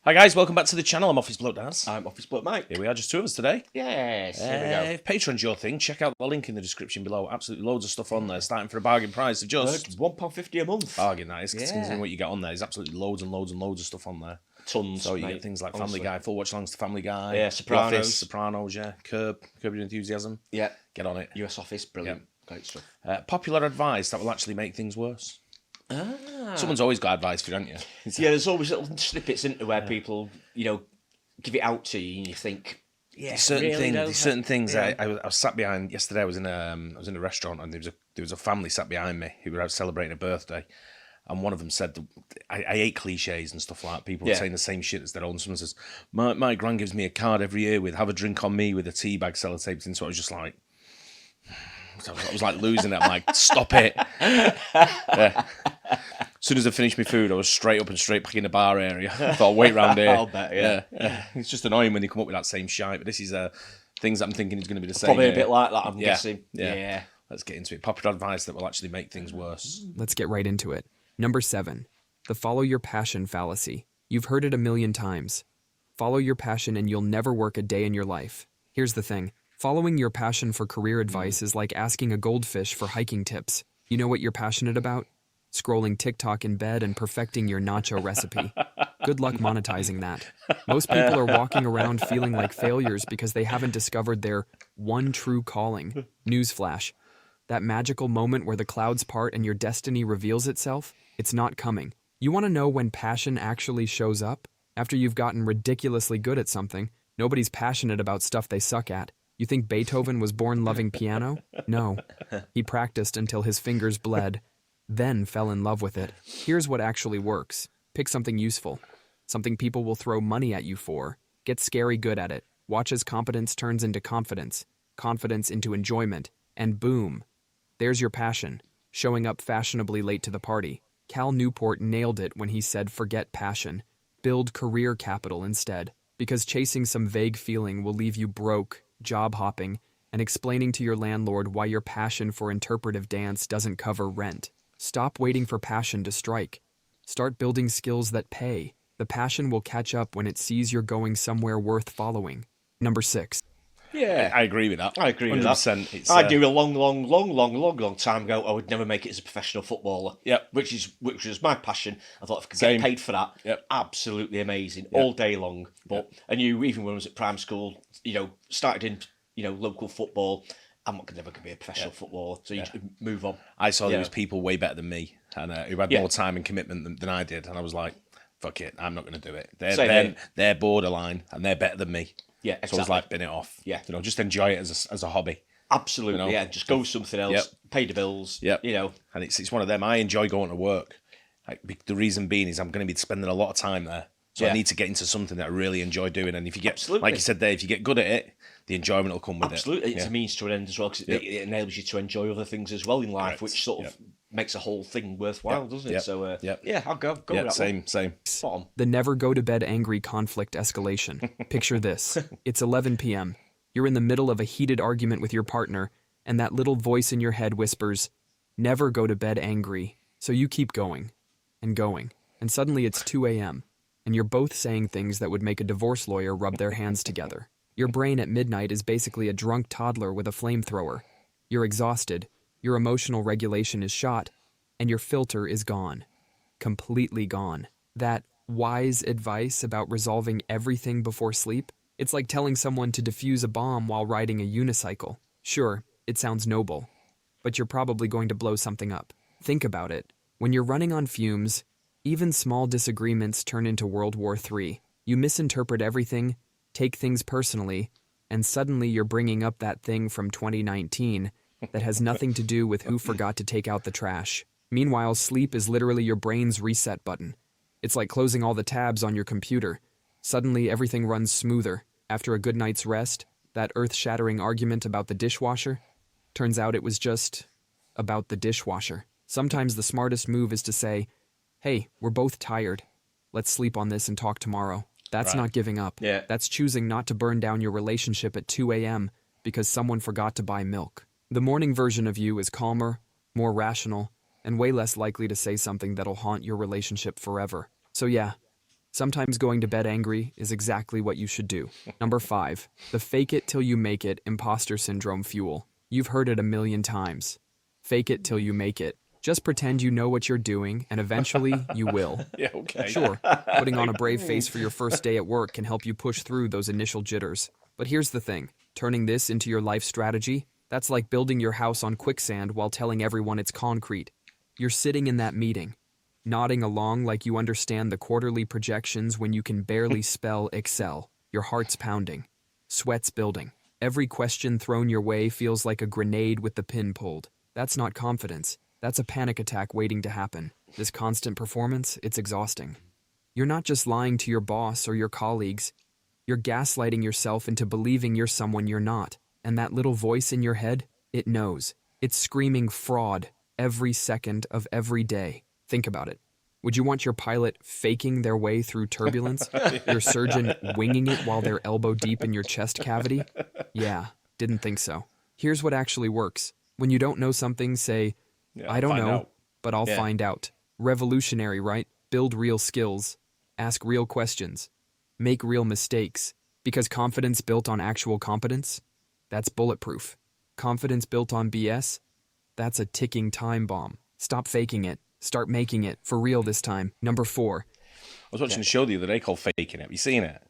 Hi guys, welcome back to the channel. I'm Office Bloke Daz. I'm Office Bloke Mike. Here we are, just two of us today. Yes, here we go. If Patreon's your thing, check out the link in the description below. Absolutely loads of stuff on there, starting for a bargain price of just £1.50 a month. bargain, that is. Considering what you get on there, there's absolutely loads and loads and loads of stuff on there. Tons. So you get things like Family Guy, full watch alongs to Family Guy, Yeah, Sopranos. The Office, Sopranos, yeah, Curb Your Enthusiasm. Yeah. Get on it. US Office, brilliant. Great stuff. Popular advice that will actually make things worse. Someone's always got advice for you, haven't you? Yeah, there's always little snippets into where people, give it out to you and you think, yeah, certain things. I was sat behind yesterday. I was in a restaurant and there was a family sat behind me who were out celebrating a birthday, and one of them said, I hate cliches and stuff like that. People saying the same shit as their own. Someone says, my gran gives me a card every year with "Have a drink on me" with a tea bag sellotaped in. So I was just like, I was like losing it. I'm like, stop it. Yeah. As soon as I finished my food, I was straight back in the bar area. I thought, wait round here. I'll bet, yeah. It's just annoying when they come up with that same shite, but this is things that I'm thinking is going to be the same. Probably a bit like that, I'm guessing. Yeah. Let's get into it. Popular advice that will actually make things worse. Let's get right into it. Number 7, the follow your passion fallacy. You've heard it a million times. Follow your passion and you'll never work a day in your life. Here's the thing. Following your passion for career advice is like asking a goldfish for hiking tips. You know what you're passionate about? Scrolling TikTok in bed and perfecting your nacho recipe. Good luck monetizing that. Most people are walking around feeling like failures because they haven't discovered their one true calling. Newsflash. That magical moment where the clouds part and your destiny reveals itself? It's not coming. You want to know when passion actually shows up? After you've gotten ridiculously good at something. Nobody's passionate about stuff they suck at. You think Beethoven was born loving piano? No. He practiced until his fingers bled, then fell in love with it. Here's what actually works. Pick something useful. Something people will throw money at you for. Get scary good at it. Watch as competence turns into confidence. Confidence into enjoyment. And boom. There's your passion. Showing up fashionably late to the party. Cal Newport nailed it when he said forget passion. Build career capital instead. Because chasing some vague feeling will leave you broke, job hopping, and explaining to your landlord why your passion for interpretive dance doesn't cover rent. Stop waiting for passion to strike. Start building skills that pay. The passion will catch up when it sees you're going somewhere worth following. Number 6. Yeah, I agree with that. I agree with that. 100%. I do a long time ago. I would never make it as a professional footballer. Yep. Which was my passion. I thought if I could get paid for that, absolutely amazing, all day long. But I knew even when I was at primary school, started in local football. I'm not never going to be a professional footballer, so you move on. I saw there was people way better than me and who had more time and commitment than I did, and I was like, fuck it, I'm not going to do it. They're borderline and they're better than me. Yeah, exactly. So I was like, bin it off. Yeah. Just enjoy it as a hobby. Absolutely, just go with something else, pay the bills, And it's one of them. I enjoy going to work. The reason being is I'm going to be spending a lot of time there. So I need to get into something that I really enjoy doing. And if you get, like you said there, if you get good at it, the enjoyment will come with it. Absolutely. It's a means to an end as well, because it enables you to enjoy other things as well in life, which sort of makes a whole thing worthwhile, doesn't it? So, I'll go with that same. Spot on. The never go to bed angry conflict escalation. Picture this. It's 11 p.m. You're in the middle of a heated argument with your partner, and that little voice in your head whispers, never go to bed angry. So you keep going, and suddenly it's 2 a.m., and you're both saying things that would make a divorce lawyer rub their hands together. Your brain at midnight is basically a drunk toddler with a flamethrower. You're exhausted, your emotional regulation is shot, and your filter is gone. Completely gone. That wise advice about resolving everything before sleep? It's like telling someone to defuse a bomb while riding a unicycle. Sure, it sounds noble, but you're probably going to blow something up. Think about it. When you're running on fumes, even small disagreements turn into World War III. You misinterpret everything, take things personally, and suddenly you're bringing up that thing from 2019 that has nothing to do with who forgot to take out the trash. Meanwhile, sleep is literally your brain's reset button. It's like closing all the tabs on your computer. Suddenly everything runs smoother. After a good night's rest, that earth-shattering argument about the dishwasher, turns out it was just about the dishwasher. Sometimes the smartest move is to say, hey, we're both tired. Let's sleep on this and talk tomorrow. That's not giving up. Yeah. That's choosing not to burn down your relationship at 2 a.m. because someone forgot to buy milk. The morning version of you is calmer, more rational, and way less likely to say something that'll haunt your relationship forever. So yeah, Sometimes going to bed angry is exactly what you should do. Number 5. The fake it till you make it imposter syndrome fuel. You've heard it a million times. Fake it till you make it. Just pretend you know what you're doing, and eventually you will. Yeah, okay. Sure, putting on a brave face for your first day at work can help you push through those initial jitters. But here's the thing. Turning this into your life strategy, that's like building your house on quicksand while telling everyone it's concrete. You're sitting in that meeting, nodding along like you understand the quarterly projections when you can barely spell Excel. Your heart's pounding, sweat's building. Every question thrown your way feels like a grenade with the pin pulled. That's not confidence. That's a panic attack waiting to happen. This constant performance, it's exhausting. You're not just lying to your boss or your colleagues. You're gaslighting yourself into believing you're someone you're not. And that little voice in your head, it knows. It's screaming fraud every second of every day. Think about it. Would you want your pilot faking their way through turbulence? Your surgeon winging it while they're elbow deep in your chest cavity? Yeah, didn't think so. Here's what actually works. When you don't know something, say, I don't know, but I'll find out. Revolutionary, right? Build real skills. Ask real questions. Make real mistakes. Because confidence built on actual competence? That's bulletproof. Confidence built on BS? That's a ticking time bomb. Stop faking it. Start making it. For real this time. Number 4. I was watching a show the other day called Faking It. Have you seen it?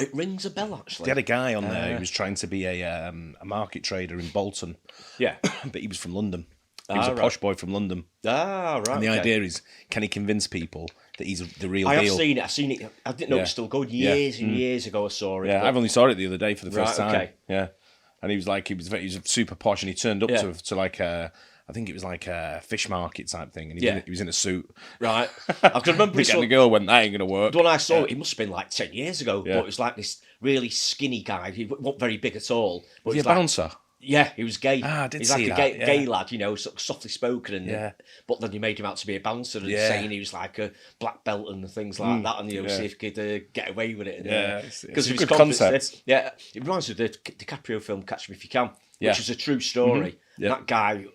It rings a bell, actually. They had a guy on there who was trying to be a market trader in Bolton. Yeah. But he was from London. He was a posh boy from London. Ah, right. And the idea is, can he convince people that he's the real deal? I have seen it. I've seen it. I didn't know it was still going. Years and years ago I saw it. Yeah, I've only saw it the other day for the first time. Okay. Yeah. And he was like, he was super posh, and he turned up to like I think it was like a fish market type thing, and he was in a suit. Right. I can remember this. And the girl went, that ain't going to work. When I saw it, it must have been like 10 years ago, but it was like this really skinny guy. He wasn't very big at all. But Was he a bouncer? Yeah, he was gay. Ah, I did He's see like that. a gay lad, you know, sort of softly spoken, and but then you made him out to be a bouncer and saying he was like a black belt and things like that, and see if he could get away with it. Because it's a good concept. Yeah, it reminds me of the DiCaprio film Catch Me If You Can, which is a true story. That guy,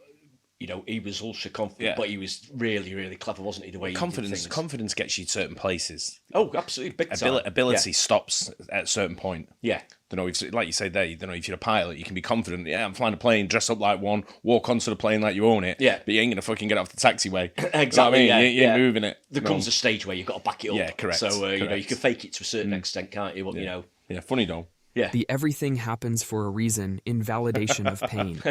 you know, he was ultra confident, but he was really, really clever, wasn't he? The way he did things. Confidence gets you to certain places. Oh, absolutely, big time. Ability stops at a certain point. Yeah. Don't know if, like you say there, you don't know if you're a pilot, you can be confident. Yeah, I'm flying a plane, dress up like one, walk onto the plane like you own it. Yeah. But you ain't gonna fucking get off the taxiway. Exactly. You know what I mean? You ain't moving it. There comes a stage where you've got to back it up. Yeah, correct. So you know, you can fake it to a certain extent, can't you? But you know. Yeah, funny though. Yeah. The everything happens for a reason invalidation of pain.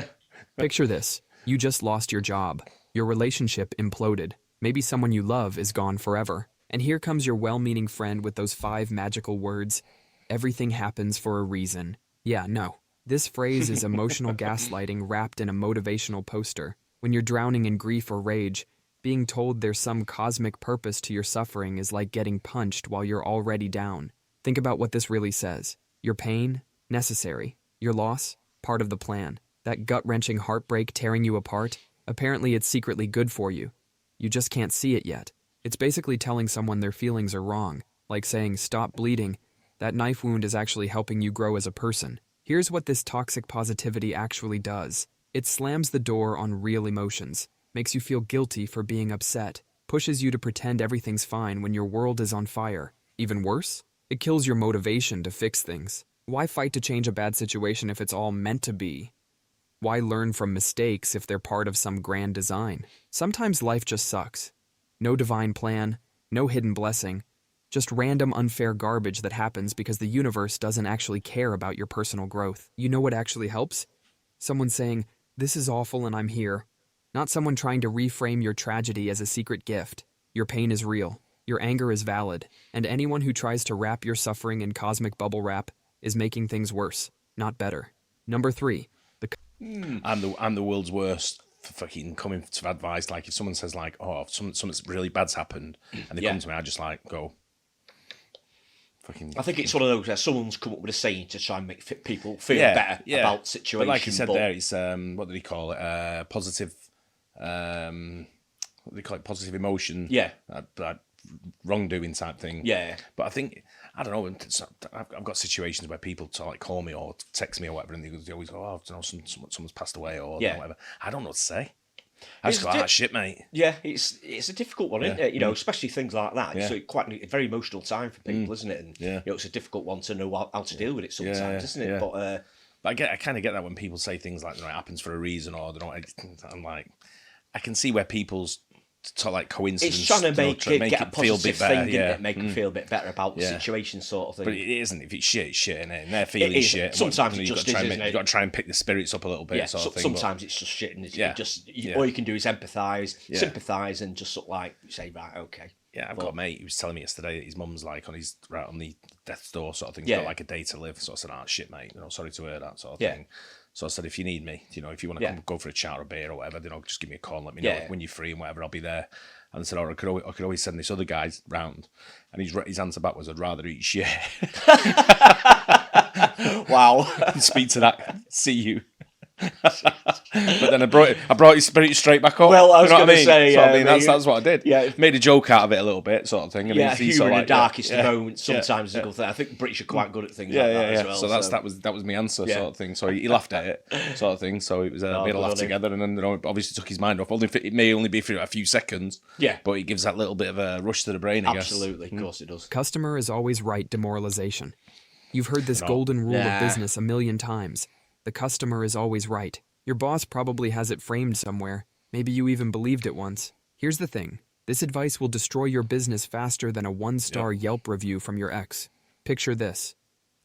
Picture this. You just lost your job. Your relationship imploded. Maybe someone you love is gone forever. And here comes your well-meaning friend with those 5 magical words. Everything happens for a reason. Yeah, no. This phrase is emotional gaslighting wrapped in a motivational poster. When you're drowning in grief or rage, being told there's some cosmic purpose to your suffering is like getting punched while you're already down. Think about what this really says. Your pain? Necessary. Your loss? Part of the plan. That gut-wrenching heartbreak tearing you apart? Apparently it's secretly good for you. You just can't see it yet. It's basically telling someone their feelings are wrong, like saying, stop bleeding. That knife wound is actually helping you grow as a person. Here's what this toxic positivity actually does. It slams the door on real emotions, makes you feel guilty for being upset, pushes you to pretend everything's fine when your world is on fire. Even worse, it kills your motivation to fix things. Why fight to change a bad situation if it's all meant to be? Why learn from mistakes if they're part of some grand design? Sometimes life just sucks. No divine plan, no hidden blessing, just random unfair garbage that happens because the universe doesn't actually care about your personal growth. You know what actually helps? Someone saying, this is awful and I'm here. Not someone trying to reframe your tragedy as a secret gift. Your pain is real. Your anger is valid. And anyone who tries to wrap your suffering in cosmic bubble wrap is making things worse, not better. Number 3. I'm the world's worst for fucking coming to advice. Like if someone says like, oh, something really bad's happened, and they come to me, I just like go. Fucking. I think it's one of those where someone's come up with a saying to try and make people feel better about situations. But like you said there, it's what do they call it? Positive. What do they call it? Positive emotion. Yeah. Wrongdoing type thing. Yeah. But I think I don't know. I've got situations where people call me or text me or whatever, and they always go, "Oh, you know, someone's passed away or whatever." I don't know what to say. I just go, shit, mate. Yeah, it's a difficult one, isn't it? You know, especially things like that. Yeah. So it's quite a very emotional time for people, isn't it? And Yeah. you know, it's a difficult one to know how to deal with it sometimes, isn't it? Yeah. But I kind of get that when people say things like, it happens for a reason, or they don't. I'm like, I can see where people's like coincidence. It's trying to make it a feel a positive bit better, thing, make them feel a bit better about the situation, sort of thing. But it isn't. If it's shit, it's shit, innit? And they're feeling shit. Sometimes it just is, you've got to try and pick the spirits up a little bit. Yeah, sort of thing, sometimes it's just shit, and all you can do is empathise, sympathise, and just sort of like say, right, okay. Yeah, I've got a mate who was telling me yesterday that his mum's like on the death's door sort of thing. He's got like a day to live. So I said, shit, mate. Sorry to hear that sort of thing. So I said, if you need me, if you want to come go for a chat or a beer or whatever, just give me a call and let me know when you're free and whatever. I'll be there. And I said, I could always send this other guy round. And his answer back was, I'd rather eat shit. Wow. Speak to that. See you. But then I brought his spirit straight back up. Well, I was going to say, that's what I did. Yeah, made a joke out of it a little bit, sort of thing. And humor in the darkest moments sometimes is a good thing. I think the British are quite good at things like that as well. So that was my answer, sort of thing. So he laughed at it, sort of thing. So it was we had a laugh together, and then obviously took his mind off. It may only be for a few seconds, but it gives that little bit of a rush to the brain. I guess. Absolutely, of course it does. Customer is always right. Demoralization. You've heard this golden rule of business a million times. The customer is always right. Your boss probably has it framed somewhere. Maybe you even believed it once. Here's the thing. This advice will destroy your business faster than a 1-star Yelp review from your ex. Picture this.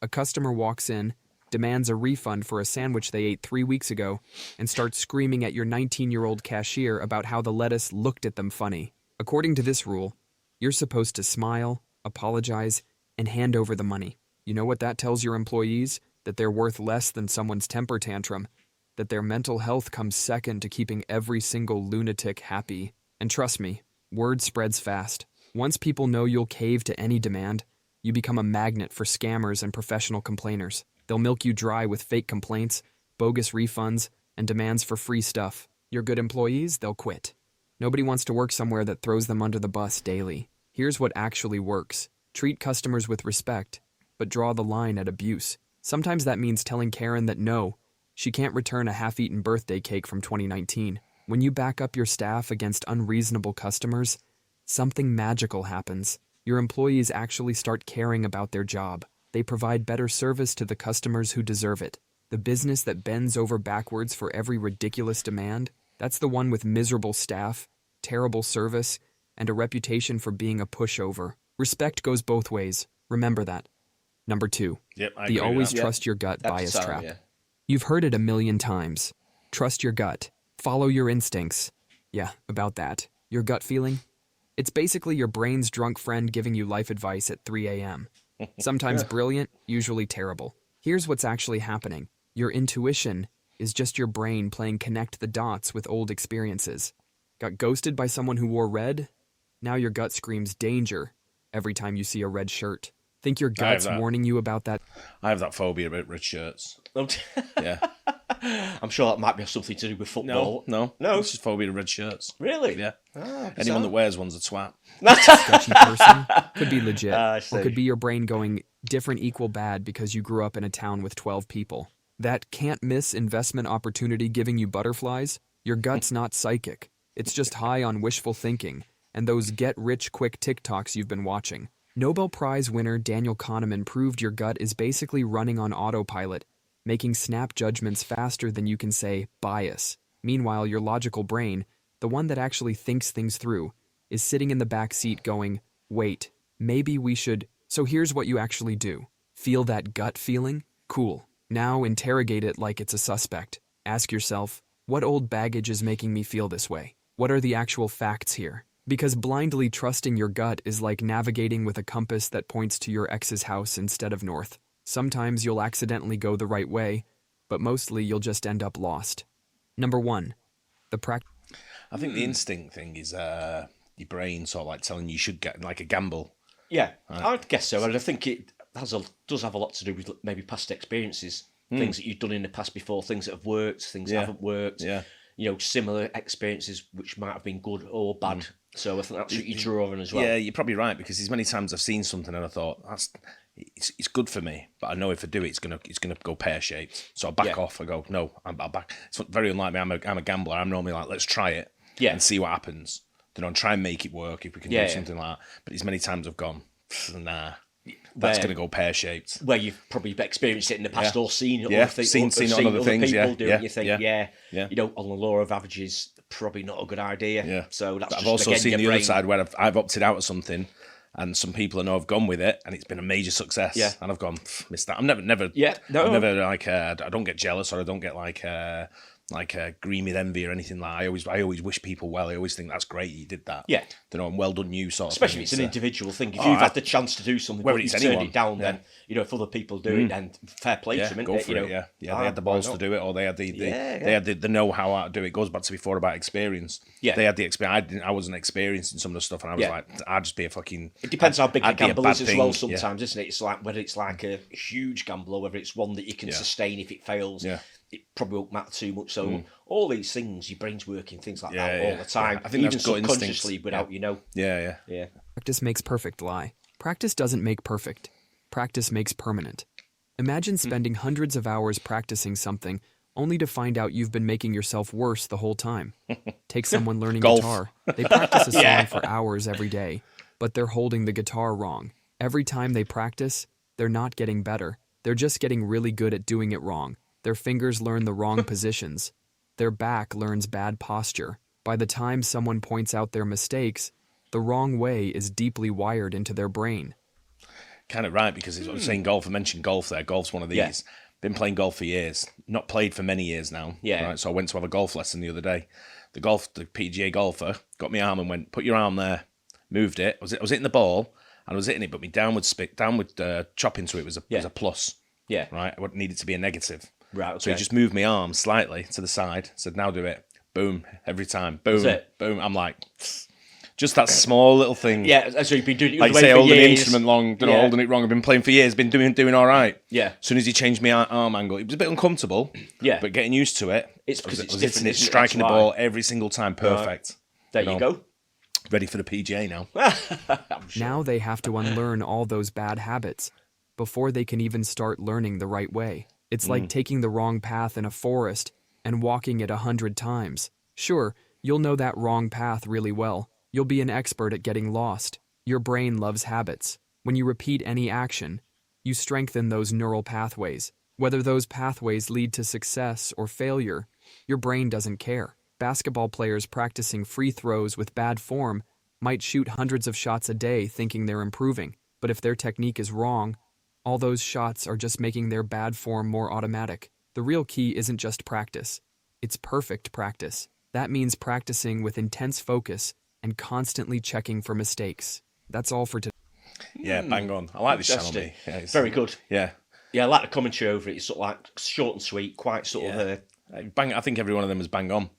A customer walks in, demands a refund for a sandwich they ate 3 weeks ago, and starts screaming at your 19-year-old cashier about how the lettuce looked at them funny. According to this rule, you're supposed to smile, apologize, and hand over the money. You know what that tells your employees? That they're worth less than someone's temper tantrum. That their mental health comes second to keeping every single lunatic happy. And trust me, word spreads fast. Once people know you'll cave to any demand, you become a magnet for scammers and professional complainers. They'll milk you dry with fake complaints, bogus refunds, and demands for free stuff. Your good employees, they'll quit. Nobody wants to work somewhere that throws them under the bus daily. Here's what actually works. Treat customers with respect, but draw the line at abuse. Sometimes that means telling Karen that no, she can't return a half-eaten birthday cake from 2019. When you back up your staff against unreasonable customers, something magical happens. Your employees actually start caring about their job. They provide better service to the customers who deserve it. The business that bends over backwards for every ridiculous demand, that's the one with miserable staff, terrible service, and a reputation for being a pushover. Respect goes both ways. Remember that. Number 2. The always trust your gut bias trap. Yeah. You've heard it a million times. Trust your gut. Follow your instincts. Yeah, about that. Your gut feeling? It's basically your brain's drunk friend giving you life advice at 3 a.m. Sometimes brilliant, usually terrible. Here's what's actually happening. Your intuition is just your brain playing connect the dots with old experiences. Got ghosted by someone who wore red? Now your gut screams danger every time you see a red shirt. Think your gut's warning you about that? I have that phobia about red shirts. Yeah. I'm sure that might be something to do with football. No. It's just phobia of red shirts. Really? Yeah. Anyone that wears one's a twat. Sketchy person could be legit, or could be your brain going different equal bad because you grew up in a town with 12 people. That can't miss investment opportunity giving you butterflies? Your gut's not psychic. It's just high on wishful thinking and those get-rich-quick TikToks you've been watching. Nobel Prize winner Daniel Kahneman proved your gut is basically running on autopilot, making snap judgments faster than you can say bias. Meanwhile, your logical brain, the one that actually thinks things through, is sitting in the back seat going, wait, maybe we should... So here's what you actually do. Feel that gut feeling? Cool. Now interrogate it like it's a suspect. Ask yourself, what old baggage is making me feel this way? What are the actual facts here? Because blindly trusting your gut is like navigating with a compass that points to your ex's house instead of north. Sometimes you'll accidentally go the right way, but mostly you'll just end up lost. Number 1, I think the instinct thing is your brain sort of like telling you should get like a gamble. Yeah, I'd guess so. And I think it does have a lot to do with maybe past experiences, things that you've done in the past before, things that have worked, things that haven't worked. Yeah. You know, similar experiences which might have been good or bad. So I think that's what you draw on as well. Yeah, you're probably right, because there's many times I've seen something and I thought it's good for me, but I know if I do it, it's gonna go pear shaped. So I back off. I go, no, I'll back. It's very unlike me. I'm a gambler. I'm normally like, let's try it. and see what happens. And try and make it work if we can do something like that. But as many times I've gone, nah, that's going to go pear-shaped. Where you've probably experienced it in the past or seen it, or seen it on other things, people do it, you think, you know, on the law of averages, probably not a good idea. Yeah. So that's I've just, also again, seen your the brain. other side where I've opted out of something, and some people I know have gone with it, and it's been a major success. Yeah. And I've gone, missed that. I'm never. I'm never like. I don't get jealous, or I don't get green with envy or anything like that. I always wish people well. I always think that's great you did that. Yeah. You know, and well done you sort of Especially thing. if it's an individual thing. If you've had the chance to do something, whether but it's you've turned anyone, it down, then, you know, if other people do it, then fair play to them. Go for it, They had the balls to do it, or they had they had the know-how how to do it. It goes back to before about experience. Yeah. They had the experience. I wasn't experienced in some of the stuff, and I was like, I'd just be a fucking... It depends how big the gamble is as well thing. sometimes, isn't it? It's like, whether it's like a huge gamble or whether it's one that you can sustain if it fails. Yeah. It probably won't matter too much. So all these things, your brain's working things like that all the Yeah. time. I think even that's gut subconsciously instincts. without you know. Yeah. Practice makes perfect lie. Practice doesn't make perfect. Practice makes permanent. Imagine spending hundreds of hours practicing something only to find out you've been making yourself worse the whole time. Take someone learning Golf. guitar. They practice a song for hours every day, but they're holding the guitar wrong. Every time they practice, they're not getting better. They're just getting really good at doing it wrong. Their fingers learn the wrong positions. Their back learns bad posture. By the time someone points out their mistakes, the wrong way is deeply wired into their brain. Kind of right, because I was saying golf. I mentioned golf there. Golf's one of these. Yeah. Been playing golf for years. Not played for many years now. Yeah. Right, so I went to have a golf lesson the other day. The PGA golfer got my arm and went, put your arm there. Moved it. I was hitting the ball, and I was hitting it, but my downward chop into it was a plus. Yeah. Right? I needed to be a negative. Right, okay. So he just moved my arm slightly to the side, said, now do it. Boom. Every time. Boom. That's it. Boom. I'm like, just that small little thing. Yeah, so you've been doing it Like for say, holding the years. instrument long, holding it wrong. I've been playing for years, been doing all right. Yeah. As soon as he changed my arm angle, it was a bit uncomfortable. Yeah. But getting used to it, It's because I it's was different, hitting it, isn't it? striking the That's ball why. every single time, perfect. There you go. Ready for the PGA now. I'm sure. Now they have to unlearn all those bad habits before they can even start learning the right way. It's like taking the wrong path in a forest and walking it 100 times. Sure, you'll know that wrong path really well. You'll be an expert at getting lost. Your brain loves habits. When you repeat any action, you strengthen those neural pathways. Whether those pathways lead to success or failure, your brain doesn't care. Basketball players practicing free throws with bad form might shoot hundreds of shots a day thinking they're improving, but if their technique is wrong, all those shots are just making their bad form more automatic. The real key isn't just practice. It's perfect practice. That means practicing with intense focus and constantly checking for mistakes. That's all for today. Yeah, bang on. I like this channel, Interesting. mate. Yeah, Very good. Yeah. Yeah, I like the commentary over it. It's sort of like short and sweet, quite sort of... Bang. I think every one of them was bang on.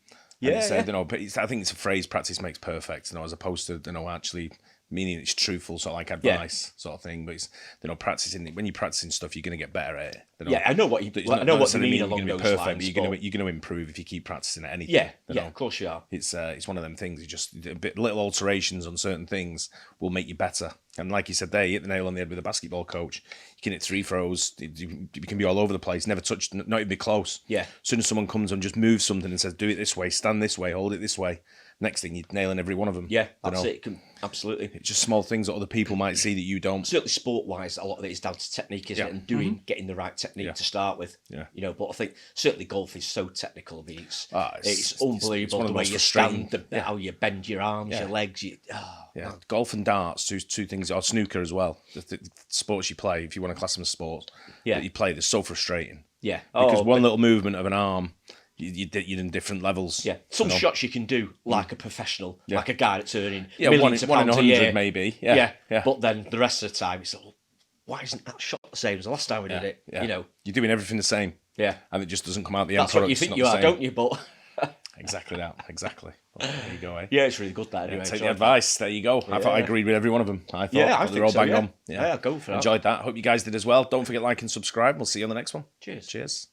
Yeah, And it's, yeah. You know, but I think it's a phrase, practice makes perfect, you know, as opposed to, you know, actually meaning it's truthful, sort of like advice sort of thing. But it's, you know, practicing, when you're practicing stuff, you're going to get better at it. You know? Yeah, I know what you It's I know what you necessarily mean you're along gonna be those perfect, lines. but you're going to improve if you keep practicing at anything. Yeah, you yeah, know? of course you are. It's one of them things. You just little alterations on certain things will make you better. And like you said, there, you hit the nail on the head with a basketball coach. You can hit three throws. You can be all over the place. Never touch, not even be close. Yeah. As soon as someone comes and just moves something and says, "Do it this way, stand this way, hold it this way." Next thing, you're nailing every one of them. Yeah, you that's know? it. Absolutely. It's just small things that other people might see that you don't. Certainly sport-wise, a lot of it is down to technique, isn't it? And getting the right technique to start with. Yeah. You know, but I think certainly golf is so technical. I mean, it's it's unbelievable one of the the way most you stand, frustrating- how you bend your arms, your legs. Yeah, golf and darts, two things, or snooker as well. The sports you play, if you want to class them as sports, that you play, they're so frustrating. Yeah. Because one little movement of an arm, you're in different levels. Yeah, some you know? shots you can do like a professional, like a guy that's earning Yeah, millions of one in pounds a 100 year. maybe. Yeah. But then the rest of the time, it's like, why isn't that shot the same as the last time we did it? Yeah. You know, You're doing everything the same. Yeah. And it just doesn't come out the end that's what product. you It's think not you the are, same. don't you? But Exactly that. Exactly. Well, there you go, eh? yeah, it's really good that anyway. Take Enjoyed the that. advice. There you go. I thought I agreed with every one of them. I thought Yeah, I they're think all so, bang yeah. on. Yeah, go for that. Enjoyed that. Hope you guys did as well. Don't forget to like and subscribe. We'll see you on the next one. Cheers. Cheers.